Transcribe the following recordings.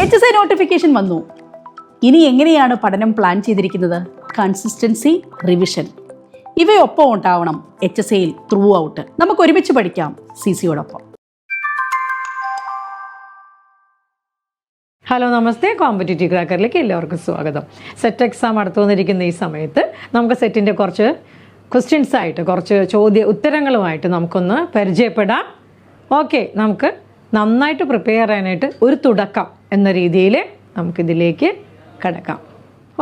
HSI notification വന്നു. ഇനി എങ്ങനെയാണ് പഠനം പ്ലാൻ ചെയ്തിരിക്കുന്നത്? കൺസിസ്റ്റൻസി, റിവിഷൻ ഇവയൊപ്പം ഉണ്ടാവണം HSIയിൽ ത്രൂ ഔട്ട്. നമുക്ക് ഒരുമിച്ച് പഠിക്കാം CCയോടൊപ്പം. ഹലോ, നമസ്തേ. കോമ്പറ്റേറ്റീവ് ക്രാക്കറിലേക്ക് എല്ലാവർക്കും സ്വാഗതം. സെറ്റ് എക്സാം അടുത്തു വന്നിരിക്കുന്ന ഈ സമയത്ത് നമുക്ക് സെറ്റിൻ്റെ കുറച്ച് ക്വസ്റ്റ്യൻസ് ആയിട്ട്, കുറച്ച് ഉത്തരങ്ങളുമായിട്ട് നമുക്കൊന്ന് പരിചയപ്പെടാം. ഓക്കെ, നമുക്ക് നന്നായിട്ട് പ്രിപ്പയർ ചെയ്യാനായിട്ട് ഒരു തുടക്കം എന്ന രീതിയിൽ നമുക്കിതിലേക്ക് കിടക്കാം.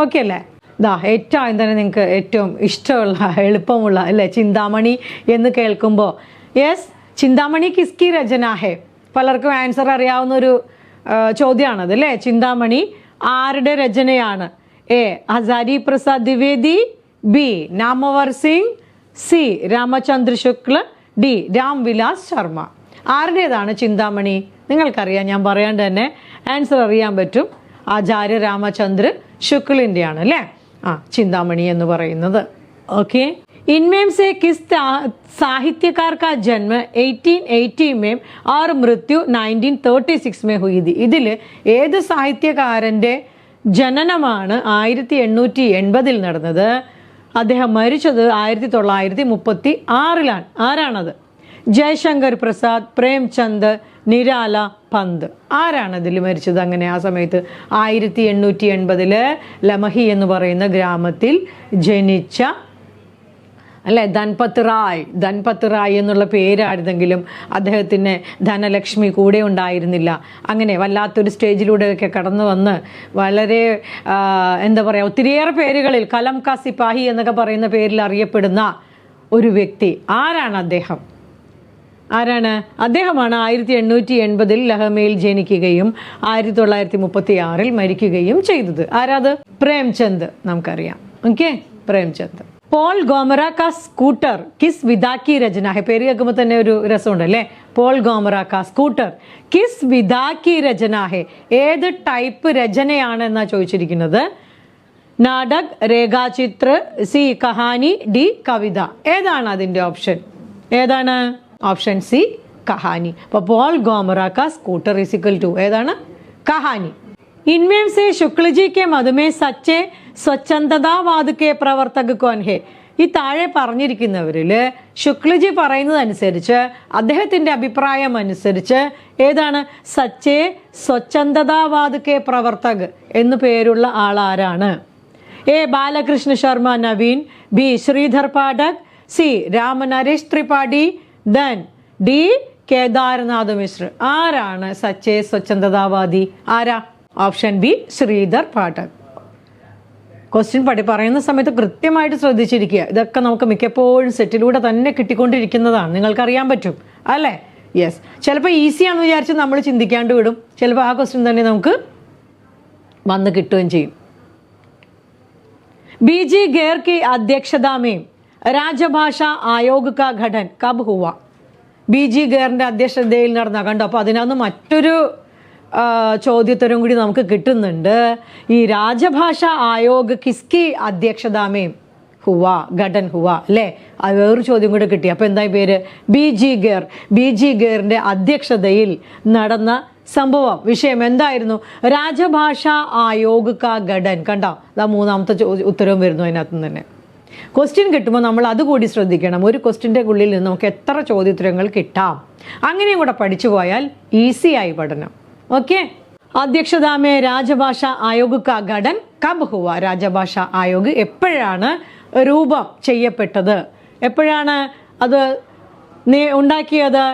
ഓക്കെ അല്ലേ? ഏറ്റവും തന്നെ നിങ്ങൾക്ക് ഏറ്റവും ഇഷ്ടമുള്ള, എളുപ്പമുള്ള അല്ലേ, ചിന്താമണി എന്ന് കേൾക്കുമ്പോൾ യെസ്, ചിന്താമണി കിസ്കി രചന ഹേ. പലർക്കും ആൻസർ അറിയാവുന്നൊരു ചോദ്യമാണത് അല്ലേ. ചിന്താമണി ആരുടെ രചനയാണ്? A. Hazari Prasad Dwivedi, B. Namvar Singh, C. Ramchandra Shukla, D. Ramvilas Sharma. ആരുടേതാണ് ചിന്താമണി? നിങ്ങൾക്കറിയാം, ഞാൻ പറയാണ്ട് തന്നെ ആൻസർ അറിയാൻ പറ്റും. ആചാര്യ രാമചന്ദ്ര ശുക്ലിൻ്റെയാണ് അല്ലേ ചിന്താമണി എന്ന് പറയുന്നത്. ഓക്കെ, इनमें से किस साहित्यकार का जन्म 1880 में और मृत्यु 1936 में हुई थी? ഇതിൽ ഏത് സാഹിത്യകാരൻ്റെ ജനനമാണ് 1880 നടന്നത്? അദ്ദേഹം മരിച്ചത് 1936 ആരാണത്? ജയശങ്കർ പ്രസാദ്, പ്രേംചന്ദ്, നിരാല, പന്ത്. ആരാണ് ഇതിൽ മരിച്ചത്? അങ്ങനെ ആ സമയത്ത് 1880 ലമഹി എന്ന് പറയുന്ന ഗ്രാമത്തിൽ ജനിച്ച അല്ലേ ധൻപത് റായ് എന്നുള്ള പേരായിരുന്നെങ്കിലും അദ്ദേഹത്തിന് ധനലക്ഷ്മി കൂടെ ഉണ്ടായിരുന്നില്ല. അങ്ങനെ വല്ലാത്തൊരു സ്റ്റേജിലൂടെയൊക്കെ കടന്നു വന്ന് വളരെ എന്താ പറയുക, ഒത്തിരിയേറെ പേരുകളിൽ കലം കാ സിപ്പാഹി എന്നൊക്കെ പറയുന്ന പേരിൽ അറിയപ്പെടുന്ന ഒരു വ്യക്തി. ആരാണ് അദ്ദേഹം? അദ്ദേഹമാണ് 1880 ലഹമയിൽ ജനിക്കുകയും 1936 മരിക്കുകയും ചെയ്തത്. ആരാത്? പ്രേംചന്ദ്. നമുക്കറിയാം. ഓക്കെ, പ്രേംചന്ദ്. പോൾ ഗോമറ കാ സ്കൂട്ടർ കിസ് വിധ കി രചന ഹെ. പേര് കേൾക്കുമ്പോൾ തന്നെ ഒരു രസമുണ്ട് അല്ലേ. പോൾ ഗോമറ കാ സ്കൂട്ടർ കിസ് വിധ കി രചന ഹെ. ഏത് ടൈപ്പ് രചനയാണെന്നാ ചോദിച്ചിരിക്കുന്നത്. നാടക്, രേഖാചിത്ര, സി. കഹാനി, ഡി. കവിത. ഏതാണ് അതിൻ്റെ ഓപ്ഷൻ? ഏതാണ്? Option C, Kahani. അപ്പോൾ പോൾ ഗോമറ കാ സ്കൂട്ടർ ഈസ് ഈക്വൽ ടു ഏതാണ്? കഹാനി. इनमें से शुक्ल जी के मत में सच्चे സ്വച്ഛന്തതാവാദ് കെ പ്രവർത്തക് കോൻ ഹെ. ഈ താഴെ പറഞ്ഞിരിക്കുന്നവരിൽ ശുക്ലജി പറയുന്നതനുസരിച്ച്, അദ്ദേഹത്തിൻ്റെ അഭിപ്രായം അനുസരിച്ച് ഏതാണ് സച്ചേ സ്വച്ഛന്തതാവാദ് കെ പ്രവർത്തക് എന്നു പേരുള്ള ആളാരാണ്? A. Balkrishna Sharma Naveen, B. Shridhar Pathak, C. Ramnaresh Tripathi, then D. Kedarnath Mishra. ആരാണ് സച്ചേ സ്വച്ഛന്തതാവാദി? ആരാ? Option B, Shridhar Pathak. Question പറയുന്ന സമയത്ത് കൃത്യമായിട്ട് ശ്രദ്ധിച്ചിരിക്കുക. ഇതൊക്കെ നമുക്ക് മിക്കപ്പോഴും സെറ്റിലൂടെ തന്നെ കിട്ടിക്കൊണ്ടിരിക്കുന്നതാണ്. നിങ്ങൾക്കറിയാൻ പറ്റും അല്ലേ? യെസ്. ചിലപ്പോൾ ഈസിയാണെന്ന് വിചാരിച്ച് നമ്മൾ ചിന്തിക്കാണ്ട് വിടും. ചിലപ്പോൾ ആ ക്വസ്റ്റ്യൻ തന്നെ നമുക്ക് വന്ന് കിട്ടുകയും ചെയ്യും. BG ഗേർ की अध्यक्षता में രാജഭാഷാ ആയോഗ് का गठन कब हुआ? BG ഗേറിൻ്റെ അധ്യക്ഷതയിൽ നടന്ന കണ്ടോ. അപ്പോൾ അതിനകത്ത് മറ്റൊരു ചോദ്യോത്തരം കൂടി നമുക്ക് കിട്ടുന്നുണ്ട്. ഈ രാജഭാഷാ ആയോഗ് കിസ്കി അധ്യക്ഷതാമേം ഹുവ ഗഠൻ ഹുവ അല്ലേ. അത് വേറൊരു ചോദ്യം കൂടെ കിട്ടി. അപ്പോൾ എന്തായി പേര്? BG ഗേറിൻ്റെ അധ്യക്ഷതയിൽ നടന്ന സംഭവം, വിഷയം എന്തായിരുന്നു? രാജഭാഷാ ആയോഗ് കാ ഗഠൻ. കണ്ടോ, അതാ മൂന്നാമത്തെ ഉത്തരവും വരുന്നു അതിനകത്ത് തന്നെ. ക്വസ്റ്റ്യൻ കിട്ടുമ്പോൾ നമ്മൾ അതുകൂടി ശ്രദ്ധിക്കണം. ഒരു ക്വസ്റ്റ്യൻ്റെ ഉള്ളിൽ നിന്ന് നമുക്ക് എത്ര ചോദ്യോത്തരങ്ങൾ കിട്ടാം. അങ്ങനെയും കൂടെ പഠിച്ചു പോയാൽ ഈസിയായി പഠനം. ഓക്കെ, അധ്യക്ഷത മേ രാജഭാഷാ ആയോഗ് കാ ഗഠൻ കബ് ഹുവ. രാജഭാഷാ ആയോഗ് എപ്പോഴാണ് രൂപം ചെയ്യപ്പെട്ടത്? എപ്പോഴാണ് അത് ഉണ്ടാക്കിയത്?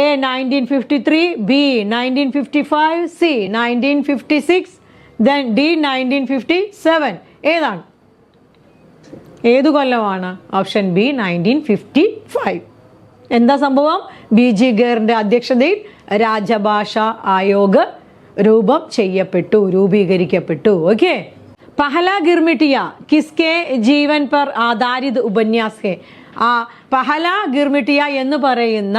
A. 1953, B. 1955, C. 1956, then D. 1957. ഏതാണ്? ഏതു കൊല്ലമാണ്? Option B, 1955. എന്താ സംഭവം? BG ഗേറിൻ്റെ അധ്യക്ഷതയിൽ രാജഭാഷാ ആയോഗ് രൂപീകരിക്കപ്പെട്ടു. ഓക്കെ, പഹല ഗിർമിട്ടിയ കിസ്കെ ജീവൻ പർ ആധാരിത് ഉപന്യാസ് ഹെ. ആ പഹല ഗിർമിട്ടിയ എന്ന് പറയുന്ന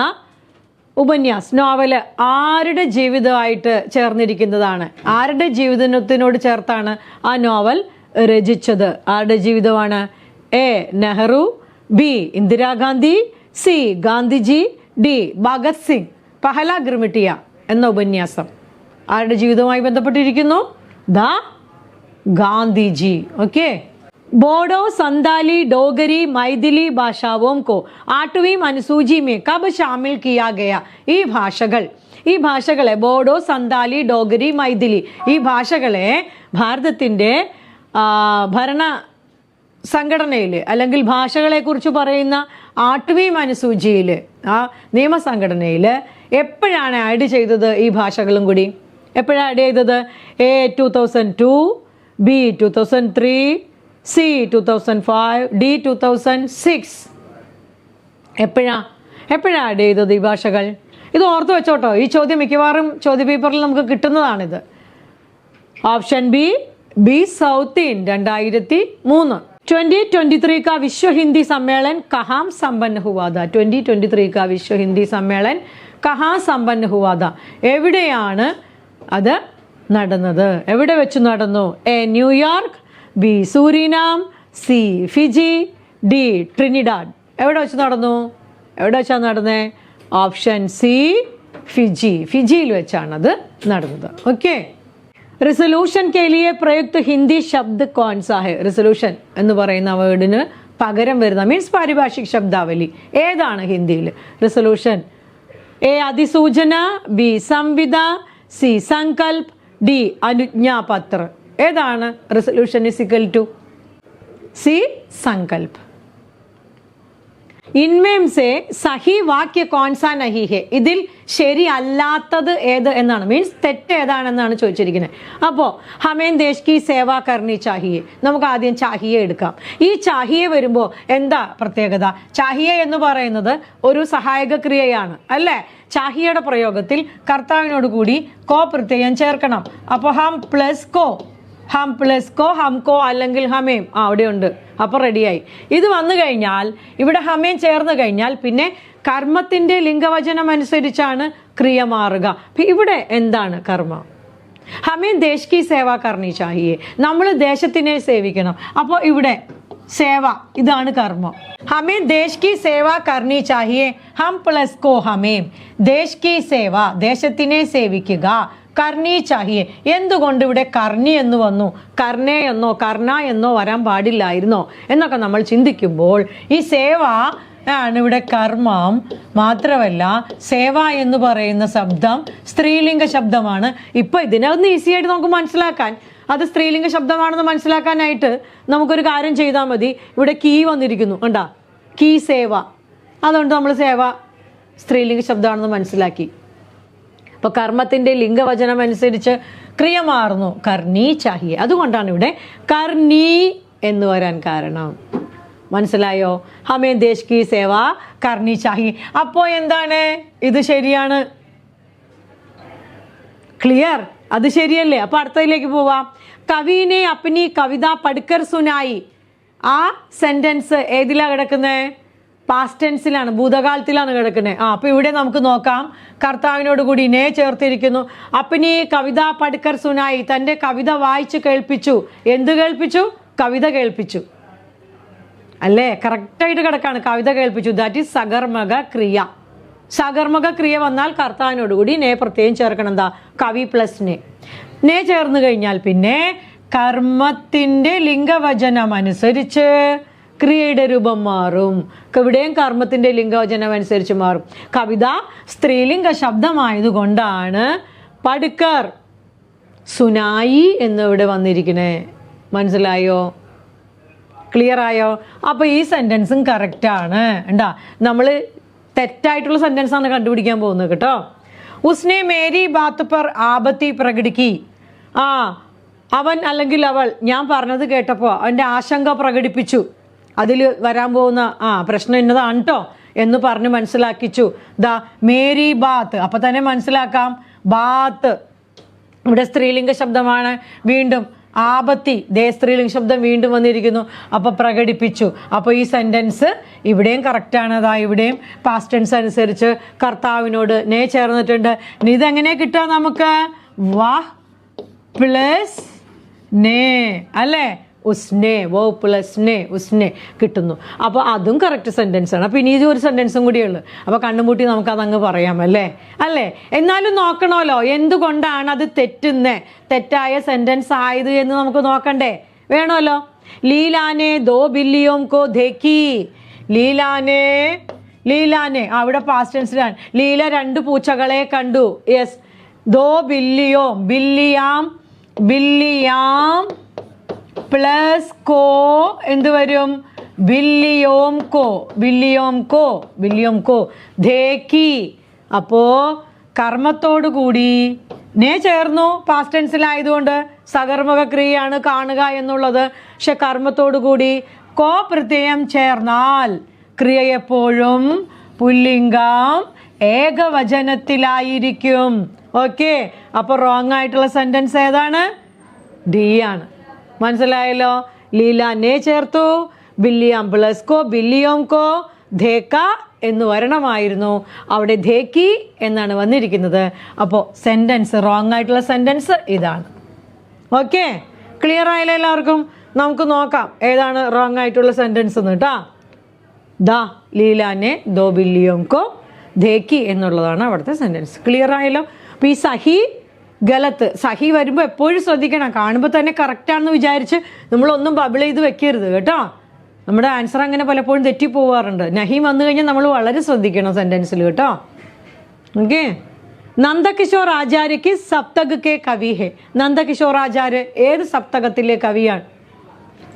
ഉപന്യാസ്, നോവല് ആരുടെ ജീവിതമായിട്ട് ചേർന്നിരിക്കുന്നതാണ്? ആരുടെ ജീവിതത്തിനോട് ചേർത്താണ് ആ നോവൽ രചിച്ചത്? ആരുടെ ജീവിതമാണ്? A. Nehru, B. Indira Gandhi, C. Gandhiji, D. Bhagat Singh. Pahla Girmitiya എന്ന ഉപന്യാസം ആരുടെ ജീവിതവുമായി ബന്ധപ്പെട്ടിരിക്കുന്നു? ദ ഗാന്ധിജി. ഓക്കെ. बोडो, संताली, डोगरी, मैथिली भाषाओं को 8वीं अनुसूची में कब शामिल किया गया? ഈ ഭാഷകളെ ബോഡോ, സന്താലി, ഡോഗരി, മൈഥിലി ഈ ഭാഷകളെ ഭാരതത്തിൻ്റെ ഭരണ സംഘടനയിൽ അല്ലെങ്കിൽ ഭാഷകളെക്കുറിച്ച് പറയുന്ന 8वीं അനുസൂചിയിൽ ആ നിയമസംഘടനയിൽ എപ്പോഴാണ് ആഡ് ചെയ്തത്? ഈ ഭാഷകളും കൂടി എപ്പോഴാണ് ആഡ് ചെയ്തത്? A 2002, B 2003, C 2005, D 2006. എപ്പോഴാണ് ആഡ് ചെയ്തത് ഈ ഭാഷകൾ? ഇത് ഓർത്ത് വെച്ചോട്ടോ, ഈ ചോദ്യം മിക്കവാറും ചോദ്യപേപ്പറിൽ നമുക്ക് കിട്ടുന്നതാണിത്. Option B south India 2003. 2023 का विश्व हिंदी सम्मेलन कहाँ संपन्न हुआ था? 2023 का विश्व हिंदी सम्मेलन कहाँ संपन्न हुआ था? എവിടെയാണ് അത് നടന്നത്? എവിടെ വെച്ച് നടന്നു? A New York, B Suriname, C Fiji, D Trinidad. എവിടെ വെച്ച് നടന്നു? എവിടെ വെച്ചാണ് നടന്നത്? ഓപ്ഷൻ സി ഫിജിയിൽ വെച്ചാണത് നടന്നത്. ഓക്കെ. റിസൊല്യൂഷൻ കെ ലിയെ പ്രയുക്ത ഹിന്ദി ശബ്ദ് കോൺ സാ ഹെ? റിസൊല്യൂഷൻ എന്ന് പറയുന്ന വേർഡിന് പകരം വരുന്ന മീൻസ് പാരിഭാഷിക് ശബ്ദാവലി ഏതാണ് ഹിന്ദിയിൽ? റിസൊല്യൂഷൻ. എ അധിസൂചന, ബി സംവിധ, സി സങ്കൽപ്, ഡി അനുജ്ഞാപത്ര. ഏതാണ് resolution is equal to? C സങ്കൽപ്. ഇൻമേം സെ സഹി വാക്യ കോൺസാ നഹി ഹെ? ഇതിൽ ശരിയല്ലാത്തത് ഏത് എന്നാണ്, മീൻസ് തെറ്റ് ഏതാണെന്നാണ് ചോദിച്ചിരിക്കുന്നത്. അപ്പോൾ ഹമേൻ ദേശ് കി സേവ കർണി ചാഹിയെ, നമുക്ക് ആദ്യം ചാഹിയെ എടുക്കാം. ഈ ചാഹിയെ വരുമ്പോൾ എന്താ പ്രത്യേകത? ചാഹിയെ എന്ന് പറയുന്നത് ഒരു സഹായക ക്രിയയാണ് അല്ലേ? ചാഹിയുടെ പ്രയോഗത്തിൽ കർത്താവിനോട് കൂടി കോ പ്രത്യയം ചേർക്കണം. അപ്പോൾ ഹം പ്ലസ് കോ, ഹംകോ അല്ലെങ്കിൽ ഹമേം അവിടെയുണ്ട്. അപ്പോൾ റെഡിയായി. ഇത് വന്നു കഴിഞ്ഞാൽ ഇവിടെ ഹമേം ചേർന്ന് കഴിഞ്ഞാൽ പിന്നെ കർമ്മത്തിൻ്റെ ലിംഗവചനം അനുസരിച്ചാണ് ക്രിയ മാറുക. ഇവിടെ എന്താണ് കർമ്മം? ഹമേം ദേശ് കി സേവ കർണി ചാഹിയെ, നമ്മൾ ദേശത്തിനെ സേവിക്കണം. അപ്പോൾ ഇവിടെ സേവ ഇതാണ് കർമ്മം. ഹമേം ദേശ് കി സേവ കർണി ചാഹിയെ, ഹം പ്ലസ് കോ ഹമേം, ദേശ് കി സേവ ദേശത്തിനെ സേവിക്കുക, കർണി ചാഹിയെ. എന്തുകൊണ്ട് ഇവിടെ കർണി എന്ന് വന്നു? കർണേ എന്നോ കർണ എന്നോ വരാൻ പാടില്ലായിരുന്നോ എന്നൊക്കെ നമ്മൾ ചിന്തിക്കുമ്പോൾ ഈ സേവ ആണ് ഇവിടെ കർമ്മം. മാത്രമല്ല സേവ എന്ന് പറയുന്ന ശബ്ദം സ്ത്രീലിംഗ ശബ്ദമാണ്. ഇപ്പം ഇതിനൊന്ന് ഈസി ആയിട്ട് നമുക്ക് മനസ്സിലാക്കാൻ, അത് സ്ത്രീലിംഗ ശബ്ദമാണെന്ന് മനസ്സിലാക്കാനായിട്ട് നമുക്കൊരു കാര്യം ചെയ്താൽ മതി. ഇവിടെ കീ വന്നിരിക്കുന്നു കണ്ടാ, കീ സേവ. അതുകൊണ്ട് നമ്മൾ സേവ സ്ത്രീലിംഗ ശബ്ദമാണെന്ന് മനസ്സിലാക്കി. അപ്പോൾ കർമ്മത്തിൻ്റെ ലിംഗവചനം അനുസരിച്ച് ക്രിയ മാറുന്നു. കർണി ചാഹിയെ. അതുകൊണ്ടാണ് ഇവിടെ കർണി എന്ന് വരാൻ കാരണം. മനസ്സിലായോ? ഹമേ ദേശ് കി സേവ കർണി ചാഹിയെ. അപ്പോൾ എന്താണ്? ഇത് ശരിയാണ്. ക്ലിയർ? അത് ശരിയല്ലേ? അപ്പോൾ അടുത്തതിലേക്ക് പോവാം. കവിനെ അപ്നി കവിത പഠിക്കർ സുനായി. ആ സെന്റൻസ് ഏതിലാണ് കിടക്കുന്നത്? പാസ്റ്റ് ടെൻസിലാണ്, ഭൂതകാലത്തിലാണ് കിടക്കുന്നത്. അപ്പോൾ ഇവിടെ നമുക്ക് നോക്കാം. കർത്താവിനോട് കൂടി നേ ചേർത്തിരിക്കുന്നു. അപ്നി കവിത പഠിക്കർ സുനായി, തൻ്റെ കവിത വായിച്ച് കേൾപ്പിച്ചു. എന്ത് കേൾപ്പിച്ചു? കവിത കേൾപ്പിച്ചു അല്ലേ? കറക്റ്റായിട്ട് കിടക്കാണ്. കവിത കേൾപ്പിച്ചു. ദാറ്റ് ഈസ് സകർമക ക്രിയ. സകർമക ക്രിയ വന്നാൽ കർത്താവിനോട് കൂടി നേ പ്രത്യേകം ചേർക്കണം. എന്താ? കവി പ്ലസ് നേ ചേർന്ന് കഴിഞ്ഞാൽ പിന്നെ കർമ്മത്തിൻ്റെ ലിംഗവചനം അനുസരിച്ച് ക്രിയയുടെ രൂപം മാറും. ഇവിടെയും കർമ്മത്തിൻ്റെ ലിംഗവചനം അനുസരിച്ച് മാറും. കവിത സ്ത്രീലിംഗ ശബ്ദമായതുകൊണ്ടാണ് പടുക്കർ സുനായി എന്നിവിടെ വന്നിരിക്കണേ. മനസ്സിലായോ? ക്ലിയർ ആയോ? അപ്പോൾ ഈ സെൻറ്റൻസും കറക്റ്റാണ്. ഉണ്ടാ, നമ്മൾ തെറ്റായിട്ടുള്ള സെൻറ്റൻസാണ് കണ്ടുപിടിക്കാൻ പോകുന്നത് കേട്ടോ. ഉസ്നെ മേരി ബാത്ത് പർ ആപത്തി പ്രകടിക്കി. അവൻ അല്ലെങ്കിൽ അവൾ ഞാൻ പറഞ്ഞത് കേട്ടപ്പോൾ അവൻ്റെ ആശങ്ക പ്രകടിപ്പിച്ചു. അതിൽ വരാൻ പോകുന്ന പ്രശ്നം ഇന്നതാണ് കേട്ടോ എന്ന് പറഞ്ഞ് മനസ്സിലാക്കിച്ചു. ദാ മേരി ബാത്ത്. അപ്പം തന്നെ മനസ്സിലാക്കാം, ബാത്ത് ഇവിടെ സ്ത്രീലിംഗ ശബ്ദമാണ്. വീണ്ടും ആപത്തി, സ്ത്രീലിംഗ ശബ്ദം വീണ്ടും വന്നിരിക്കുന്നു. അപ്പോൾ പ്രകടിപ്പിച്ചു. അപ്പോൾ ഈ സെൻറ്റൻസ് ഇവിടെയും കറക്റ്റാണ്. അതാ ഇവിടെയും പാസ്റ്റ് ടെൻസ് അനുസരിച്ച് കർത്താവിനോട് നേ ചേർന്നിട്ടുണ്ട്. ഇതെങ്ങനെ കിട്ടുക നമുക്ക്? വാഹ് പ്ലസ് നേ അല്ലേ? ഉസ്നെ, വേർബ് പ്ലസ് നെ, ഉസ്നെ കിട്ടുന്നു. അപ്പോൾ അതും കറക്റ്റ് സെൻറ്റൻസ് ആണ്. അപ്പോൾ ഇനി ഇത് ഒരു സെൻറ്റൻസും കൂടിയേ ഉള്ളൂ. അപ്പോൾ കണ്ണും പൂട്ടി നമുക്കതങ്ങ് പറയാം അല്ലേ. എന്നാലും നോക്കണമല്ലോ എന്തുകൊണ്ടാണ് അത് തെറ്റായ സെൻറ്റൻസ് ആയത് എന്ന് നമുക്ക് നോക്കണ്ടേ, വേണമല്ലോ. ലീലാനെ ദോ ബില്ലിയോം കോ ദേഖി. ലീലാനെ അവിടെ പാസ്റ്റ് ടെൻസിലാണ്. ലീല 2 പൂച്ചകളെ കണ്ടു. യെസ്. ദോ ബില്ലിയോം, ബില്ലിയാം പ്ലസ് കോ എന്ത് വരും? ബില്ലിയോം കോ ദേഖി. അപ്പോ കർമ്മത്തോടു കൂടി നേ ചേർന്നു, പാസ്റ്റ് ടെൻസിലായതുകൊണ്ട് സകർമ്മക ക്രിയയാണ് കാണുക എന്നുള്ളത്. പക്ഷെ കർമ്മത്തോടു കൂടി കോ പ്രത്യയം ചേർന്നാൽ ക്രിയ എപ്പോഴും പുല്ലിംഗം ഏകവചനത്തിലായിരിക്കും. ഓക്കെ. അപ്പോൾ റോങ് ആയിട്ടുള്ള സെന്റൻസ് ഏതാണ്? ഡി ആണ്. മനസ്സിലായല്ലോ. ലീല നേ ചേർത്തു, ബില്ലിയാം പ്ലസ് കോ ബില്ലിയോം കോ ധേക്ക എന്ന് വരണമായിരുന്നു. അവിടെ ധേക്കി എന്നാണ് വന്നിരിക്കുന്നത്. അപ്പോൾ സെന്റൻസ് റോങ് ആയിട്ടുള്ള സെന്റൻസ് ഇതാണ്. ഓക്കെ, ക്ലിയർ ആയില്ല എല്ലാവർക്കും? നമുക്ക് നോക്കാം ഏതാണ് റോങ് ആയിട്ടുള്ള സെന്റൻസ് എന്ന് കേട്ടാ. ദാ ലീലാനെ ദോ ബില്ലിയോം കോ ധേക്കി എന്നുള്ളതാണ് അവിടുത്തെ സെന്റൻസ്. ക്ലിയർ ആയല്ലോ? അപ്പോൾ ഈ സഹി ഗലത്ത്, സഹി വരുമ്പോൾ എപ്പോഴും ശ്രദ്ധിക്കണം. കാണുമ്പോൾ തന്നെ കറക്റ്റാണെന്ന് വിചാരിച്ച് നമ്മളൊന്നും ബബിൾ ചെയ്ത് വെക്കരുത് കേട്ടോ. നമ്മുടെ ആൻസർ അങ്ങനെ പലപ്പോഴും തെറ്റിപ്പോവാറുണ്ട്. നഹി വന്നു കഴിഞ്ഞാൽ നമ്മൾ വളരെ ശ്രദ്ധിക്കണം സെന്റൻസിൽ കേട്ടോ. ഓക്കെ. നന്ദകിഷോർ ആചാര്യക്ക് സപ്തക് കെ കവി ഹെ. നന്ദകിഷോർ ആചാര്യ ഏത് സപ്തകത്തിലെ കവിയാണ്?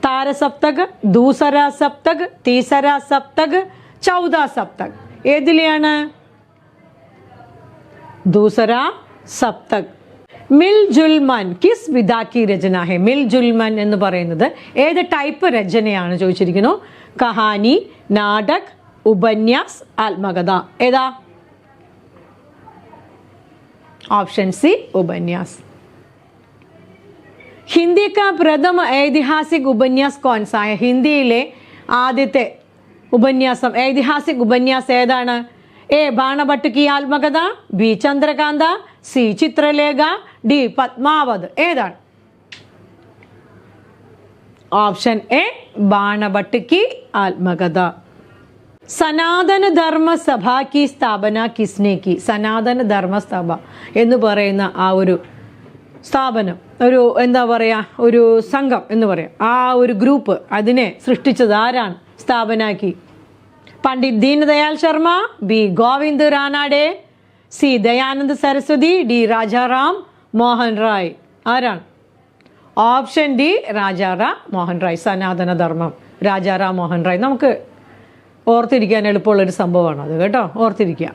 താരസപ്തക്, ദൂസര സപ്തക്, തീസര സപ്തക്, ചൗദ സപ്തക്. ഏതിലെയാണ്? ദൂസര സപ്തക്. മിൽ ജുൽമൻ കിസ് വിധാക്കി രചന ഹെ. മിൽ ജുൽമൻ എന്ന് പറയുന്നത് ഏത് ടൈപ്പ് രചനയാണ് ചോദിച്ചിരിക്കുന്നു. കഹാനി, നാടക്, ഉപന്യാസ്, ആത്മകഥ. ഏതാ? Option C ഉപന്യാസ്. ഹിന്ദി കാ പ്രഥമ ഐതിഹാസിക് ഉപന്യാസ് കോൺ സാ ഹെ. ഹിന്ദിയിലെ ആദ്യത്തെ ഉപന്യാസം, ഐതിഹാസിക് ഉപന്യാസ് ഏതാണ്? A Banbhatt ki Atmakatha, B Chandrakanta, C Chitralekha, D Padmavat. ഏതാണ്? ഓപ്ഷൻ എ ബാണഭട്ട് കി ആത്മകഥ. സനാതന ധർമ്മ സഭ കി സ്ഥാപന കിസ്നെ കി. സനാതന ധർമ്മസഭ എന്ന് പറയുന്ന ആ ഒരു സ്ഥാപനം, ഒരു എന്താ പറയുക, ഒരു സംഘം എന്ന് പറയാം, ആ ഒരു ഗ്രൂപ്പ്, അതിനെ സൃഷ്ടിച്ചത് ആരാണ്? സ്ഥാപനാക്കി. Pandit Deendayal Sharma, B Govind Ranade, C Dayanand Saraswati, D Rajaram Mohan Roy. ആരാണ്? Option D Rajaram Mohan Roy. സനാതന ധർമ്മം രാജാറാം മോഹൻ റായ്. നമുക്ക് ഓർത്തിരിക്കാൻ എളുപ്പമുള്ളൊരു സംഭവമാണ് അത് കേട്ടോ, ഓർത്തിരിക്കുക.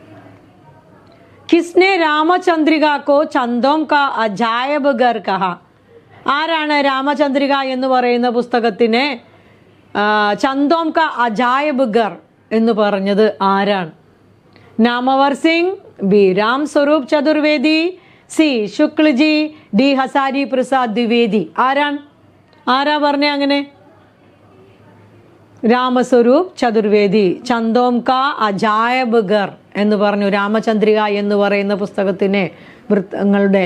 കിസ്നെ രാമചന്ദ്രിക കോ ചന്ദോം കാ അജായബ് ഗർ കഹ. ആരാണ് രാമചന്ദ്രിക എന്ന് പറയുന്ന പുസ്തകത്തിനെ ചന്ദോം കാ അജായബ് ഗർ എന്ന് പറഞ്ഞത് ആരാണ്? Namvar Singh, B Ram Swaroop Chaturvedi, C Shuklaji, D Hazari Prasad Dwivedi. ആരാ പറഞ്ഞേ അങ്ങനെ? രാമസ്വരൂപ് ചതുർവേദി ചന്ദോം കാ അജായബ് ഗർ എന്ന് പറഞ്ഞു. രാമചന്ദ്രിക എന്ന് പറയുന്ന പുസ്തകത്തിനെ വൃത്തങ്ങളുടെ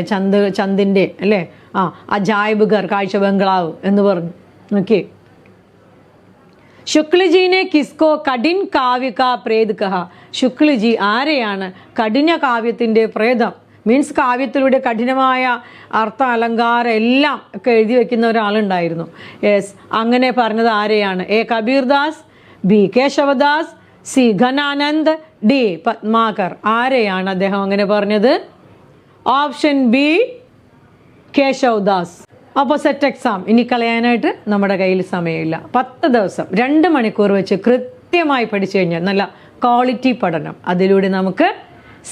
ചന്ദിൻ്റെ അല്ലേ അജായബ് ഗർ കാഴ്ച ബംഗ്ലാവ് എന്ന് പറഞ്ഞു. ഓക്കെ. ശുക്ലജീനെ കിസ്കോ കഠിൻ കാവ്യ കാ പ്രേത് കഹ. ശുക്ലജി ആരെയാണ് കഠിന കാവ്യത്തിൻ്റെ പ്രേതം? മീൻസ് കാവ്യത്തിലൂടെ കഠിനമായ അർത്ഥ അലങ്കാരം എല്ലാം ഒക്കെ എഴുതി വെക്കുന്ന ഒരാളുണ്ടായിരുന്നു. യെസ്, അങ്ങനെ പറഞ്ഞത് ആരെയാണ്? A Kabirdas, B Keshavdas, C Ghananand, D Padmakar. ആരെയാണ് അദ്ദേഹം അങ്ങനെ പറഞ്ഞത്? Option B Keshavdas. അപ്പോൾ സെറ്റ് എക്സാം ഇനി കളയാനായിട്ട് നമ്മുടെ കയ്യിൽ സമയമില്ല. 10 ദിവസം 2 മണിക്കൂർ വെച്ച് കൃത്യമായി പഠിച്ചു കഴിഞ്ഞാൽ നല്ല ക്വാളിറ്റി പഠനം, അതിലൂടെ നമുക്ക്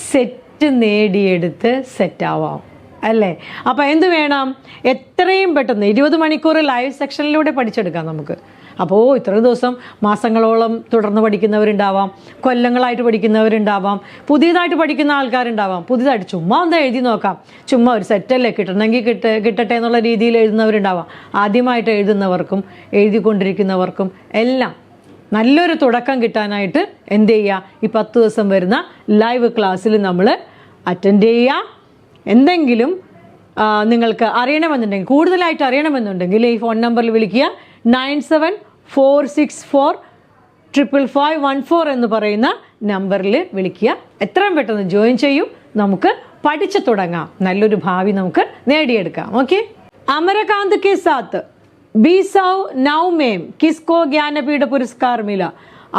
സെറ്റ് നേടിയെടുത്ത് സെറ്റാവാം അല്ലേ? അപ്പോൾ എന്ത് വേണം? എത്രയും പെട്ടെന്ന് 20 മണിക്കൂർ ലൈവ് സെക്ഷനിലൂടെ പഠിച്ചെടുക്കാം നമുക്ക്. അപ്പോൾ ഇത്രയും ദിവസം മാസങ്ങളോളം തുടർന്ന് പഠിക്കുന്നവരുണ്ടാവാം, കൊല്ലങ്ങളായിട്ട് പഠിക്കുന്നവരുണ്ടാവാം, പുതിയതായിട്ട് പഠിക്കുന്ന ആൾക്കാരുണ്ടാവാം. പുതിയതായിട്ട് ചുമ്മാ ഒന്ന് എഴുതി നോക്കാം, ചുമ്മാ ഒരു സെറ്റല്ലേ കിട്ടണമെങ്കിൽ കിട്ടട്ടെ എന്നുള്ള രീതിയിൽ എഴുതുന്നവരുണ്ടാവാം. ആദ്യമായിട്ട് എഴുതുന്നവർക്കും എഴുതിക്കൊണ്ടിരിക്കുന്നവർക്കും എല്ലാം നല്ലൊരു തുടക്കം കിട്ടാനായിട്ട് എന്ത് ചെയ്യുക? ഈ 10 ദിവസം വരുന്ന ലൈവ് ക്ലാസ്സിൽ നമ്മൾ അറ്റൻഡ് ചെയ്യുക. എന്തെങ്കിലും നിങ്ങൾക്ക് അറിയണമെന്നുണ്ടെങ്കിൽ, കൂടുതലായിട്ട് അറിയണമെന്നുണ്ടെങ്കിൽ ഈ ഫോൺ നമ്പറിൽ വിളിക്കുക. 9746455514 എന്ന് പറയുന്ന നമ്പറിൽ വിളിക്കുക. എത്രയും പെട്ടെന്ന് ജോയിൻ ചെയ്യും. നമുക്ക് പഠിച്ചു തുടങ്ങാം. നല്ലൊരു ഭാവി നമുക്ക് നേടിയെടുക്കാം. ഓക്കെ. അമരകാന്ത് കെ സാത്ത് 2009 में किसको ज्ञानपीठ पुरस्कार मिला?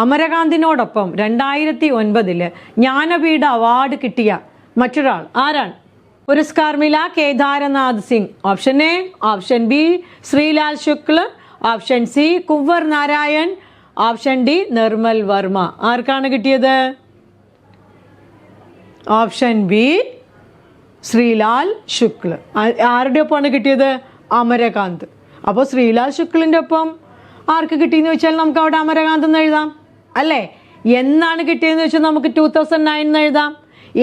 അമരകാന്തിനോടൊപ്പം 2009 ജ്ഞാനപീഠ അവാർഡ് കിട്ടിയ മറ്റൊരാൾ ആരാണ്? പുരസ്കാർ മില Kedarnath Singh. Option A, option B Shrilal Shukla, option C Kunwar Narayan, option D Nirmal Varma. ആർക്കാണ് കിട്ടിയത്? Option B Shrilal Shukla. ആരുടെ ഒപ്പമാണ് കിട്ടിയത്? അമരകാന്ത്. അപ്പോൾ ശ്രീലാൽ ശുക്ലിൻ്റെ ഒപ്പം ആർക്ക് കിട്ടിയെന്ന് വെച്ചാൽ നമുക്ക് അവിടെ അമരകാന്ത് എന്ന് എഴുതാം അല്ലേ? എന്നാണ് കിട്ടിയതെന്ന് വെച്ചാൽ നമുക്ക് 2009 എന്ന് എഴുതാം.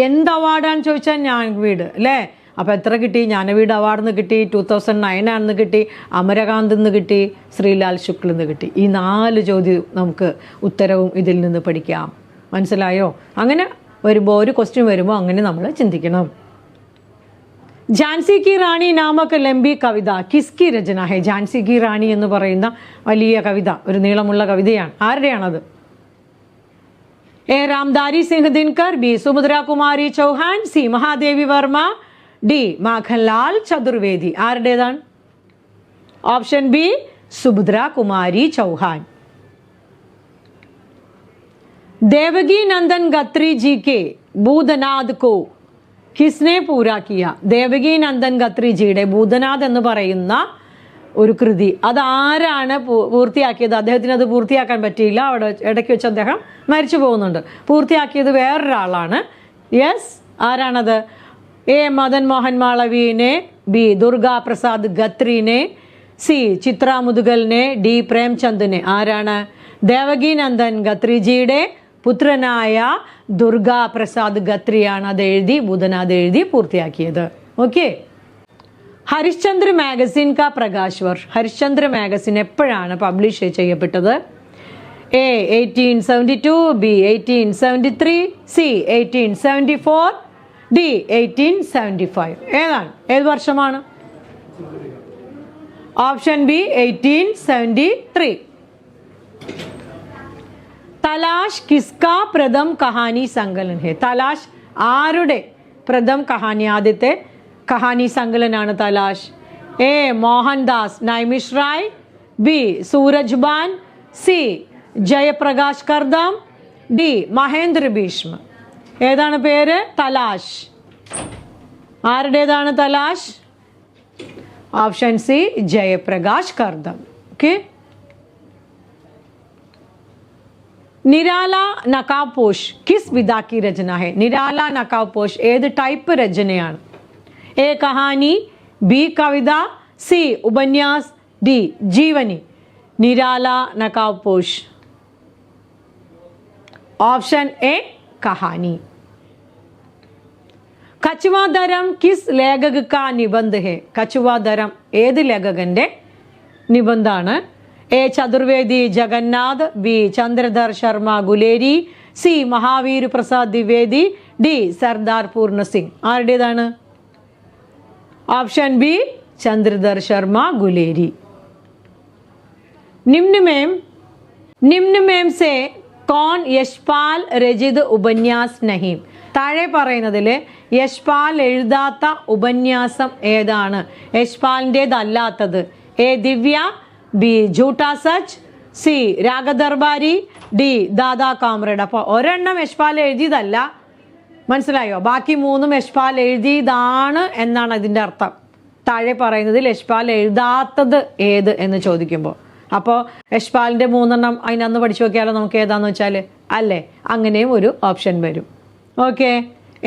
എന്ത് അവാർഡാണെന്ന് ചോദിച്ചാൽ ജ്ഞാനപീഠ് അല്ലേ? അപ്പോൾ എത്ര കിട്ടി? ജ്ഞാനപീഠ അവാർഡിൽ നിന്ന് കിട്ടി, 2009 ആണെന്ന് കിട്ടി, അമരകാന്ത് എന്ന് കിട്ടി, ശ്രീലാൽ ശുക്ൽ എന്ന് കിട്ടി. ഈ 4 ചോദ്യം നമുക്ക് ഉത്തരവും ഇതിൽ നിന്ന് പഠിക്കാം. മനസ്സിലായോ? അങ്ങനെ വരുമ്പോൾ ഒരു ക്വസ്റ്റ്യൻ വരുമ്പോൾ അങ്ങനെ നമ്മൾ ചിന്തിക്കണം. ഝാൻസി കി റാണി നാമക് ലംബി കവിത കിസ്കി രചന ഹെ? ഝാൻസി കി റാണി എന്ന് പറയുന്ന വലിയ കവിത, ഒരു നീളമുള്ള കവിതയാണ്. ആരുടെയാണത്? A Ramdhari Singh Dinkar, B Subhadra Kumari Chauhan, C Mahadevi Varma, D Makhanlal Chaturvedi. ആരുടേതാണ്? Option B Subhadra Kumari Chauhan. ദേവകി നന്ദൻ ഗത്രി ജി കെ ഭൂതനാഥ് കോ കിസ്നെ പൂരാ കിയ? ദേവകി നന്ദൻ ഗത്രിജിയുടെ ഭൂതനാഥ് എന്ന് പറയുന്ന ഒരു കൃതി അതാരാണ് പൂർത്തിയാക്കിയത്? അദ്ദേഹത്തിന് അത് പൂർത്തിയാക്കാൻ പറ്റിയില്ല. അവിടെ ഇടയ്ക്ക് വെച്ച് അദ്ദേഹം മരിച്ചു പോകുന്നുണ്ട്. പൂർത്തിയാക്കിയത് വേറൊരാളാണ്. യെസ്, ആരാണത്? എ മദൻ മോഹൻ മാളവീനെ, ബി ദുർഗാ പ്രസാദ് ഗത്രിനെ, സി ചിത്ര മുതുകലിനെ, ഡി പ്രേംചന്ദിനെ. ആരാണ്? ദേവകി നന്ദൻ ഗത്രിജിയുടെ പുത്രനായ ദുർഗാ പ്രസാദ് ഗത്രിയാണ് അത് എഴുതി ഭൂതനാഥ് എഴുതി പൂർത്തിയാക്കിയത്. ഓക്കെ. ഹരിശ്ചന്ദ്ര മാഗസിൻ കാ പ്രകാശ് വർഷ്. ഹരിശ്ചന്ദ്ര മാഗസിൻ എപ്പോഴാണ് പബ്ലിഷ് ചെയ്യപ്പെട്ടത്? A 1872, B 1873, C 1874, D 1875. ഏതാണ്? ഏത് വർഷമാണ്? Option B 1873. തലാഷ് കിസ്കാ പ്രഥം കഹാനി സങ്കലൻ ഹെ? തലാഷ് ആരുടെ പ്രഥം കഹാനി, ആദ്യത്തെ കഹാനി സങ്കലനാണ് Talash? A Mohandas Naimish Rai, B Suraj Ban, C Jaiprakash Kardam, D Mahendra Bhishma. ഏതാണ് പേര്? തലാഷ്. ആരുടേതാണ് Talash? Option C Jaiprakash Kardam. Okay. Nirala Nakkaposh കിസ് വിധാ കി രചന ഹെ? നിരാല നക്കാപോഷ് ഏത് ടൈപ്പ് രചനയാണ്? എ കഹാനി, ബി കവിത, സി ഉപന്യാസ്, ഡി ജീവനി. നിരാല നക്കാപോഷ്. ഓപ്ഷൻ എ കഹാനി. കച്ചുവാധരം കിസ് ലേഖക കാ നിബന്ധ ഹെ? കച്ചുവാധരം ഏത് ലേഖകന്റെ നിബന്ധാണ്? A Chaturvedi Jagannath, B Chandradhar Sharma Guleri, C Mahavir Prasad Dwivedi, D Sardar Purna Singh. ആരുടേതാണ്? Option B Chandradhar Sharma Guleri. നിമ്ന മേം സെ കോൺ യശ്പാൽ രചിത് ഉപന്യാസ് നഹീം? താഴെ പറയുന്നതില് യശ്പാൽ എഴുതാത്ത ഉപന്യാസം ഏതാണ്? യശ്പാലിൻ്റെതല്ലാത്തത്. A Divya, B Jhoota Sach, C Raagdarbari, D Dada comrade. അപ്പോൾ ഒരെണ്ണം യശ്പാൽ എഴുതിയതല്ല, മനസ്സിലായോ? ബാക്കി 3 യശ്പാൽ എഴുതിയതാണ് എന്നാണ് അതിൻ്റെ അർത്ഥം. താഴെ പറയുന്നതിൽ യശ്പാൽ എഴുതാത്തത് ഏത് എന്ന് ചോദിക്കുമ്പോൾ, അപ്പോൾ യശ്പാലിൻ്റെ 3 അതിനന്ന് പഠിച്ചു നോക്കിയാലോ നമുക്ക് ഏതാന്ന് വെച്ചാൽ അല്ലേ? അങ്ങനെയും ഒരു ഓപ്ഷൻ വരും. ഓക്കെ.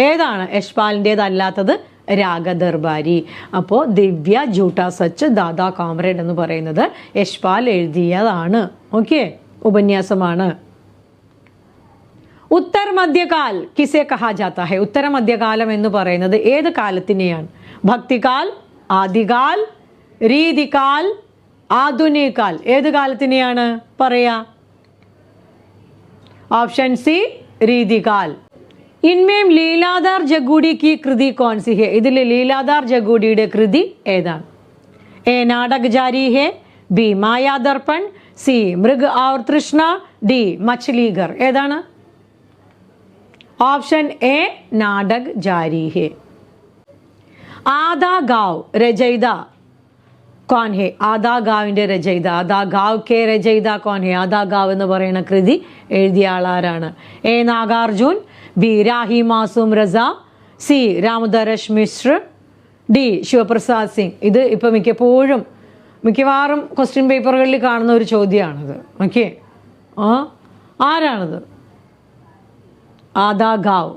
ഏതാണ് യശ്പാലിൻ്റെതല്ലാത്തത്? രാഗദർബാരി. അപ്പോൾ ദിവ്യ, ജൂട്ടാ സച്ച്, ദാദാ കാമ്രേഡ് എന്ന് പറയുന്നത് യശ്പാൽ എഴുതിയതാണ്. ഓക്കെ, ഉപന്യാസമാണ്. ഉത്തർ മധ്യകാൽ കിസെ കഹാ ജാത്ത ഹെ? ഉത്തര മധ്യകാലം എന്ന് പറയുന്നത് ഏത് കാലത്തിനെയാണ്? ഭക്തികാൽ, ആദികാൽ, രീതികാൽ, ആധുനികാൽ. ഏത് കാലത്തിനെയാണ് പറയാ? Option C രീതികാൽ. ഇൻമേം ലീലാധാർ ജഗൂഡി की कृति कौन सी है? ഇതിൽ ലീലാധാർ ജഗൂഡിയുടെ കൃതി ഏതാണ്? A Natak Jari Hai, B Mayadarpan, C Mrig Aur Trishna, D Machhlighar. ഏതാണ്? Option A Natak Jari Hai. ആദാ ഗാവ് രചയിത കോൺ ഹെ? ആദാ ഗാവിൻ്റെ രചയിത, ആദാ ഗാവ് കെ രചയിത കോൺ ഹെ? ആദാ ഗാവ് എന്ന് പറയുന്ന കൃതി എഴുതിയ ആളാരാണ്? A Nagarjun, B Rahi Masoom Raza, C Ramdarash Mishra, D Shivprasad Singh. ഇത് ഇപ്പം മിക്കവാറും ക്വസ്റ്റ്യൻ പേപ്പറുകളിൽ കാണുന്ന ഒരു ചോദ്യമാണിത്. ഓക്കെ, ആരാണിത്? ആദാ ഗാവ്,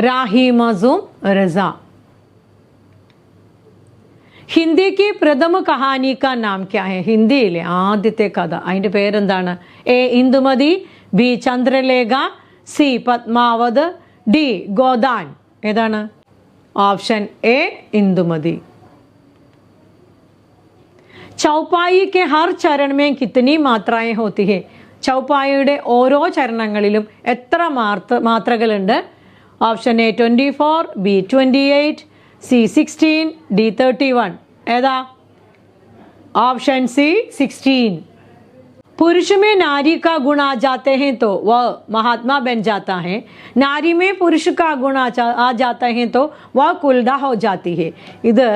രാഹി മാസൂം റസ. ഹിന്ദി की प्रथम कहानी का नाम क्या है? ഹിന്ദിയിലെ ആദ്യത്തെ കഥ അതിൻ്റെ പേരെന്താണ്? A Indumati, B Chandralekha, C Padmavat, D Godaan. ഏതാണ്? Option A Indumathi. ചൗപ്പായി के हर चरण में कितनी मात्राएं होती है? ചൗപ്പായിയുടെ ഓരോ ചരണങ്ങളിലും എത്ര മാത്രകളുണ്ട്? Option A 24, B 28, C 16, D 31. ഏതാ? Option C 16. पुरुष में नारी का गुण आ जाते हैं तो वह महात्मा बन जाता है, नारी में पुरुष का गुण आ जाता है तो वह कुलदा हो जाती है. ഇത്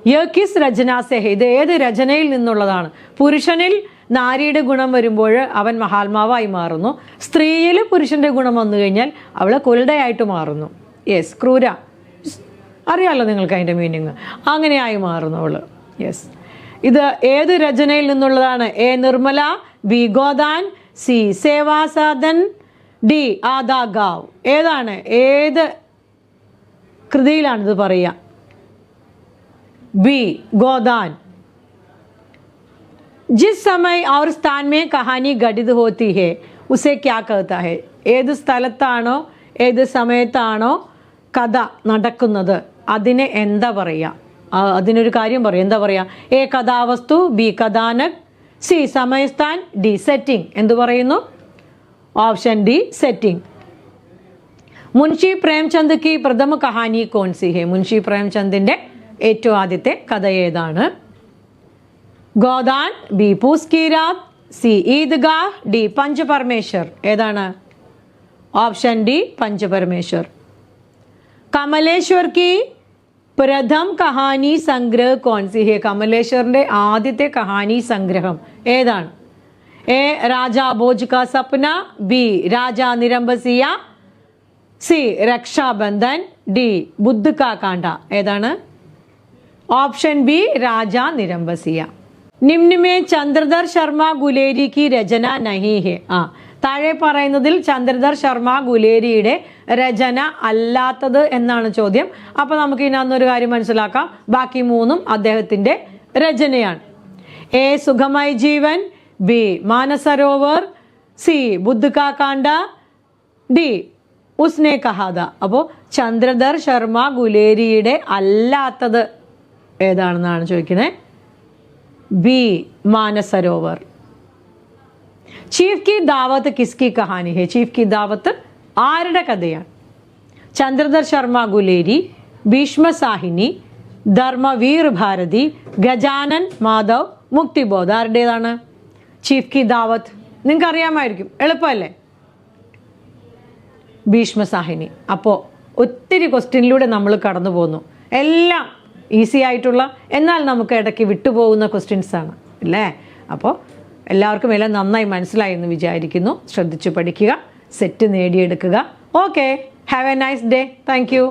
യഹ് കിസ് രചന സെ ഹെ? ഇത് ഏത് രചനയിൽ നിന്നുള്ളതാണ്? പുരുഷനിൽ നാരിയുടെ ഗുണം വരുമ്പോൾ അവൻ മഹാത്മാവായി മാറുന്നു, സ്ത്രീയിൽ പുരുഷന്റെ ഗുണം വന്നു കഴിഞ്ഞാൽ അവൾ കുൽഡയായിട്ട് മാറുന്നു. യെസ്, ക്രൂര. അറിയാമല്ലോ നിങ്ങൾക്ക് അതിൻ്റെ മീനിങ്. അങ്ങനെയായി മാറുന്നവൾ. യെസ്, ഇത് ഏത് രചനയിൽ നിന്നുള്ളതാണ്? A Nirmala, B Godaan, C Sevasadan, D Aadha Gaon. ഏതാണ്? ഏത് കൃതിയിലാണിത് പറയുക? ബി ഗോദാൻ. जिस समय और स्थान में कहानी घटित होती है उसे क्या कहता है? ഏത് സ്ഥലത്താണോ ഏത് സമയത്താണോ കഥ നടക്കുന്നത് അതിനെ എന്താ പറയുക? അതിനൊരു കാര്യം പറയും. എന്താ പറയുക? എ കഥാവസ്തു, ബി കഥാനക്, സി സമയസ്ഥാൻ, ഡി സെറ്റിംഗ്. എന്തു പറയുന്നു? Option D setting. Munshi Premchand की प्रथम कहानी कौन सी है? മുൻഷി പ്രേംചന്ദിന്റെ ഏറ്റവും ആദ്യത്തെ കഥ ഏതാണ്? ഗോദാൻ, ബി പൂസ് की रात, സി ഈദ്ഗാഹ്, ഡി പഞ്ചപരമേശ്വർ. ഏതാണ്? Option D പഞ്ചപരമേശ്വർ. കമലേശ്വർ की പ്രഥം കഹാനി സംഗ്രഹ कौन सी है? കമലേശ്വറിന്റെ ആദ്യത്തെ കഹാനി സംഗ്രഹം ഏതാണ്? A Raja Bhoj ka Sapna, B Raja Nirbansiya, C Rakshabandhan, D Buddhu ka Kanta. ഏതാണ്? Option B Raja Nirbansiya. നിമ്ന മേ ചന്ദ്രധർ ശർമ്മ ഗുലേരി की രചന നഹി ഹെ? താഴെ പറയുന്നതിൽ ചന്ദ്രധർ ശർമ്മ ഗുലേരിയുടെ രചന അല്ലാത്തത് എന്നാണ് ചോദ്യം. അപ്പോൾ നമുക്ക് ഇതിനകത്തൊരു കാര്യം മനസ്സിലാക്കാം. ബാക്കി മൂന്നും അദ്ദേഹത്തിൻ്റെ രചനയാണ്. A Sukhmay Jeevan, B Mansarovar, C Buddhu ka Kanta, D ഉസ്നെ കഹാദ. അപ്പോൾ ചന്ദ്രധർ ശർമ്മ ഗുലേരിയുടെ അല്ലാത്തത് ഏതാണെന്നാണ് ചോദിക്കുന്നത്. ബി മാനസരോവർ. ചീഫ് കി ദാവത്ത് കിസ്കി കഹാനി ഹെ? ചീഫ് കി ദാവത്ത് ആരുടെ കഥയാണ്? ചന്ദ്രധർ ശർമ്മ ഗുലേരി, ഭീഷ്മസാഹിനി, ധർമ്മവീർ ഭാരതി, ഗജാനൻ മാധവ്, മുക്തിബോധ്. ആരുടേതാണ് ചീഫ് കി ദാവത്ത്? നിങ്ങൾക്ക് അറിയാമായിരിക്കും, എളുപ്പമല്ലേ? ഭീഷ്മസാഹിനി. അപ്പോൾ ഒത്തിരി ക്വസ്റ്റ്യനിലൂടെ നമ്മൾ കടന്നു പോകുന്നു. എല്ലാം ഈസി ആയിട്ടുള്ള എന്നാൽ നമുക്ക് ഇടയ്ക്ക് വിട്ടുപോകുന്ന ക്വസ്റ്റ്യൻസ് ആണ് അല്ലേ? അപ്പോൾ എല്ലാവർക്കും എല്ലാം നന്നായി മനസ്സിലായി എന്ന് വിചാരിക്കുന്നു. ശ്രദ്ധിച്ചു പഠിക്കുക, സെറ്റ് നേടിയെടുക്കുക. Okay, have A nice day. Thank you.